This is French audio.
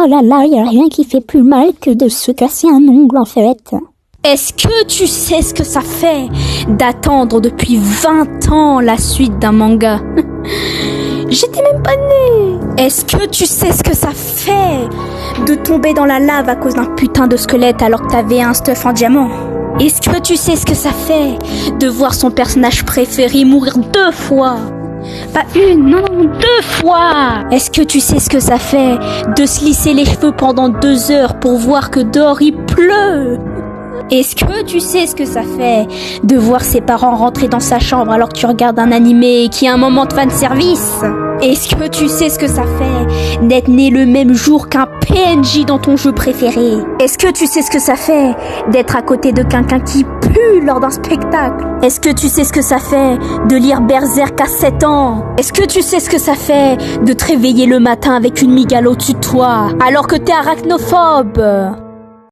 Oh là là, y a rien qui fait plus mal que de se casser un ongle en fait. Est-ce que tu sais ce que ça fait d'attendre depuis 20 ans la suite d'un manga? J'étais même pas née. Est-ce que tu sais ce que ça fait de tomber dans la lave à cause d'un putain de squelette alors que t'avais un stuff en diamant? Est-ce que tu sais ce que ça fait de voir son personnage préféré mourir 2 fois? Pas une, non, 2 fois. Est-ce que tu sais ce que ça fait de se lisser les cheveux pendant 2 heures pour voir que dehors il pleut? Est-ce que tu sais ce que ça fait de voir ses parents rentrer dans sa chambre alors que tu regardes un animé qui a un moment de fanservice? Est-ce que tu sais ce que ça fait d'être né le même jour qu'un PNJ dans ton jeu préféré? Est-ce que tu sais ce que ça fait d'être à côté de quelqu'un qui pue lors d'un spectacle? Est-ce que tu sais ce que ça fait de lire Berserk à 7 ans? Est-ce que tu sais ce que ça fait de te réveiller le matin avec une migale au-dessus de toi alors que t'es arachnophobe?